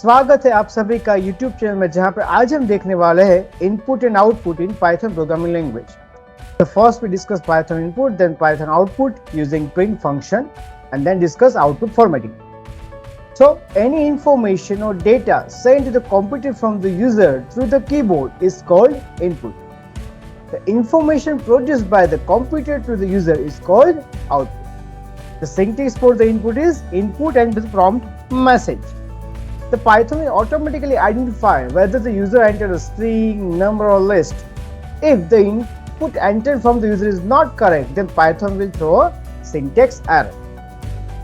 स्वागत है आप सभी का YouTube चैनल में, जहां पे आज हम देखने वाले हैं input and output in Python programming language. So first we discuss Python input, then Python output using print function, and then discuss output formatting. So any information or data sent to the computer from the user through the keyboard is called input. The information produced by the computer to the user is called output. The syntax for the input is input and the prompt message. The Python will automatically identify whether the user entered a string, number or list. If the input entered from the user is not correct, then Python will throw a syntax error.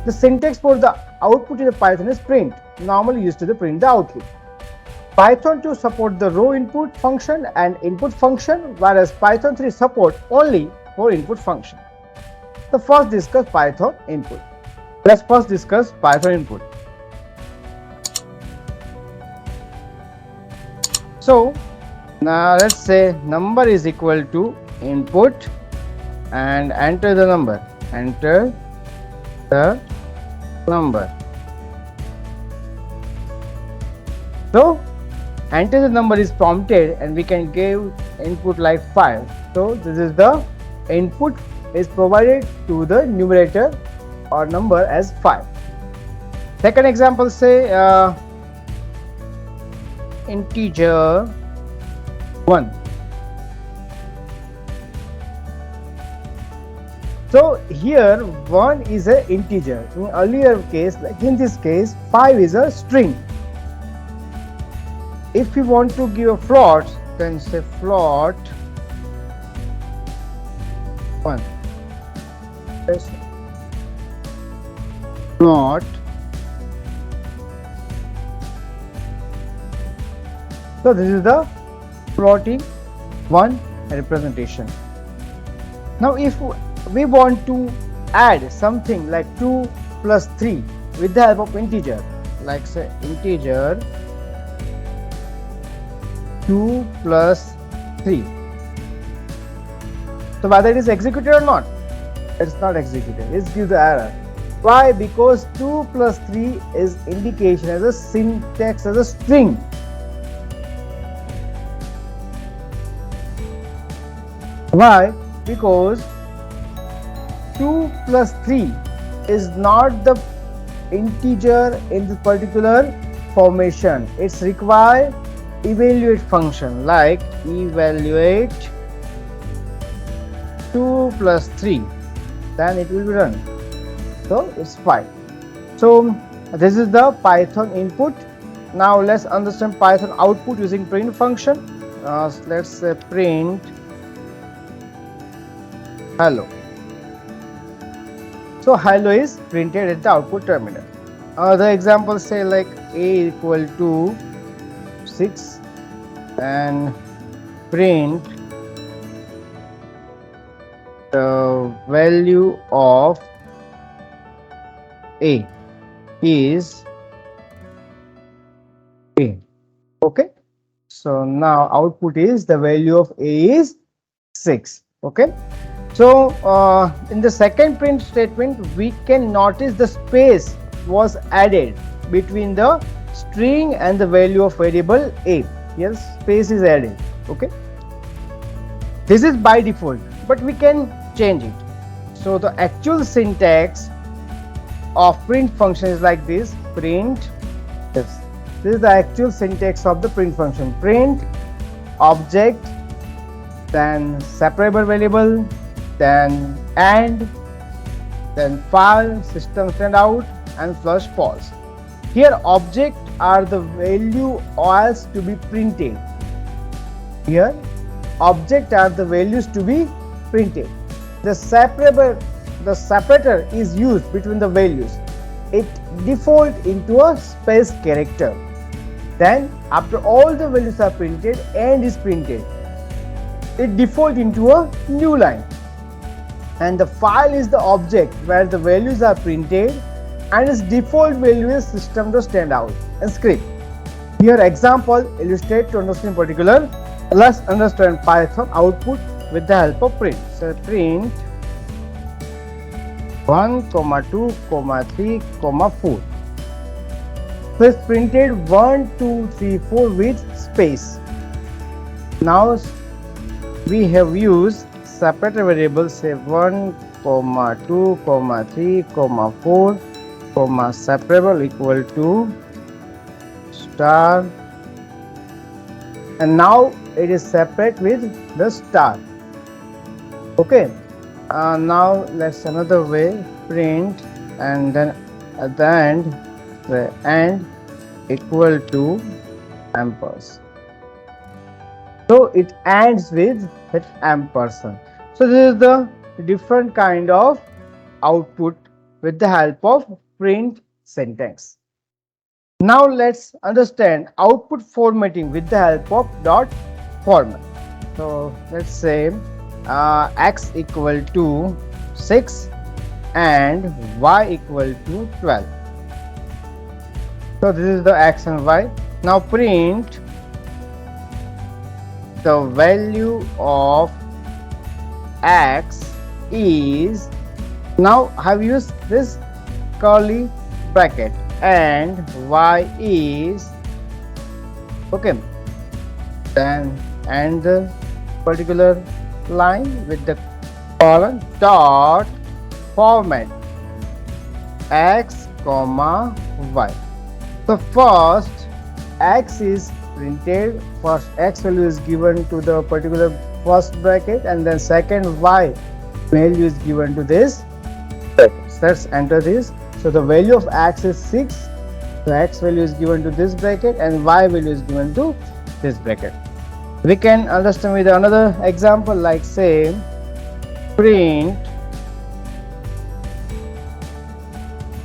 The syntax for the output in the Python is print, normally used to print the output. Python 2 support the row input function and input function, whereas Python 3 support only for input function. So first discuss Python input. Let's first discuss Python input. So now let's say number is equal to input and enter the number. Enter the number. So enter the number is prompted and we can give input like 5. So this is the input is provided to the numerator or number as 5. Second example, say integer 1. So here 1 is an integer. In earlier case, like in this case, 5 is a string. If we want to give a float, then say float 1. Yes. Float. So this is the floating 1 representation. Now if we want to add something like 2 plus 3 with the help of integer, like say integer 2 plus 3. So whether it is executed or not, it's not executed, it gives the error. Why? Because 2 plus 3 is indication as a syntax as a string. Why? Because 2 plus 3 is not the integer in the particular formation. It's require evaluate function, like evaluate 2 plus 3, then it will be run. So it's 5. So this is the Python input. Now let's understand Python output using print function. Let's say print hello. So hello is printed at the output terminal. The example say like a equal to 6 and print the value of a is a. Okay, so now output is the value of a is 6. Okay, so in the second print statement we can notice the space was added between the string and the value of variable a. Yes, space is added. Okay, this is by default, but we can change it. So the actual syntax of print function is like this: print. Yes, this is the actual syntax of the print function. Print object, then separable variable, then and, then file, system stand out, and flush pause. Here object are the value else to be printed. Here object are the values to be printed. The separator is used between the values. It default into a space character. Then after all the values are printed, and is printed, it default into a new line. And the file is the object where the values are printed, and its default value is system to stand out and script. Here example illustrate to understand particular. Let's understand Python output with the help of print. So print 1, 2, 3, 4. So it's printed 1, 2, 3, 4 with space. Now we have used separator variables, say 1, 2, 3, 4, separable equal to star, and now it is separate with the star. Okay, now let's another way, print, and then at the end the and equal to ampersand. So it ends with that ampersand. So this is the different kind of output with the help of print syntax. Now let's understand output formatting with the help of dot format. So let's say x equal to 6 and y equal to 12. So this is the x and y. Now print the value of x is, now have used this curly bracket, and y is, okay, then and the particular line with the colon dot format x comma y. So first x is printed, first x value is given to the particular first bracket, and then second y value is given to this bracket. So let's enter this. So the value of x is 6, so x value is given to this bracket and y value is given to this bracket. We can understand with another example, like say print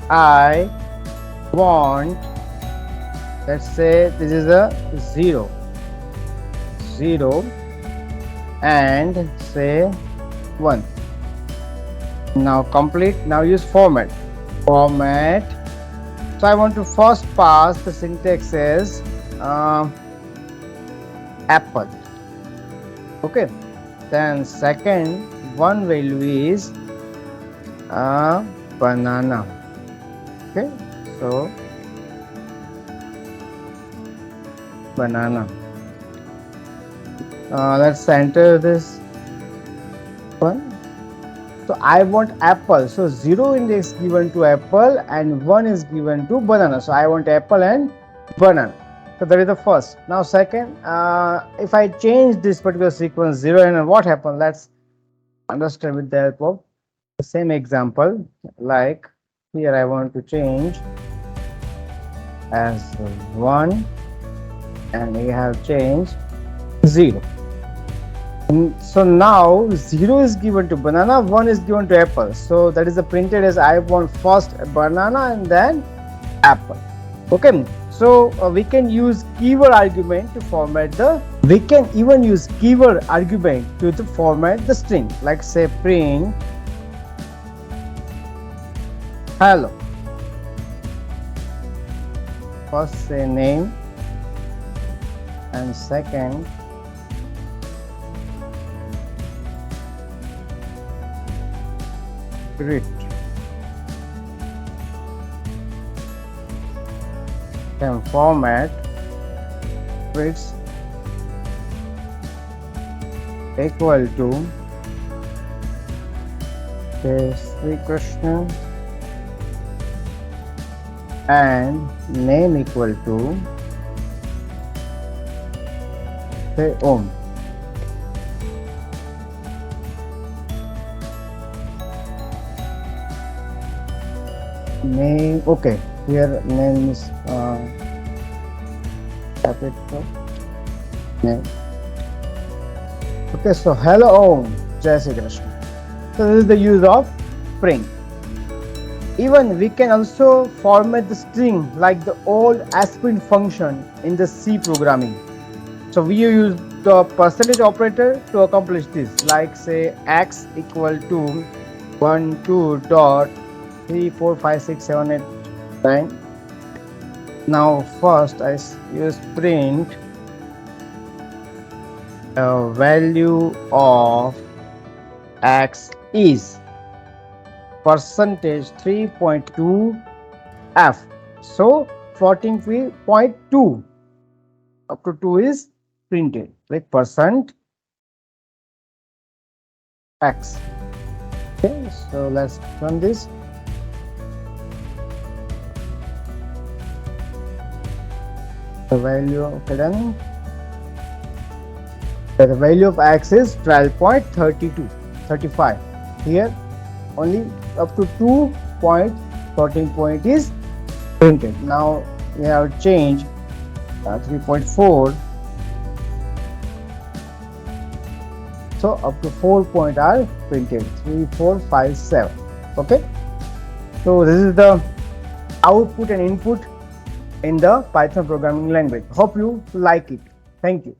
I want, let's say this is a 0 and say 1. Now complete. Now use format. So I want to first pass the syntax as apple. Okay. Then second one value is banana. Okay. So banana. Let's enter this one. So I want apple. So 0 index given to apple and 1 is given to banana. So I want apple and banana. So that is the first. Now second, if I change this particular sequence 0 and what happens? Let's understand with the help of the same example. Like here I want to change as 1 and we have changed 0. So now 0 is given to banana, 1 is given to apple. So that is the printed as I want first banana and then apple. Okay. So we can use keyword argument to format the, we can even use keyword argument to format the string. Like say print hello. First say name and second greet. Then format greets equal to Sri Krishna and name equal to say Om. Name, okay, here name is capital name. Okay, so hello Om, Jai Sri Krishna. So this is the use of print. Even we can also format the string like the old ASPIN function in the C programming. So we use the percentage operator to accomplish this, like say x equal to 1, 2 dot 3, 4, 5, 6, 7, 8, 9. Now first I use print value of x is percentage 3.2 f. So 14.2. Up to 2 is printed, like percent x. Okay, so let's run this. The value, okay, then the value of x is 12.32, 35. Here only up to 2.14 point is printed. Now we have changed 3.4, so up to 4 point are printed, 3, 4, 5, 7. Okay, so this is the output and input in the Python programming language. Hope you like it. Thank you.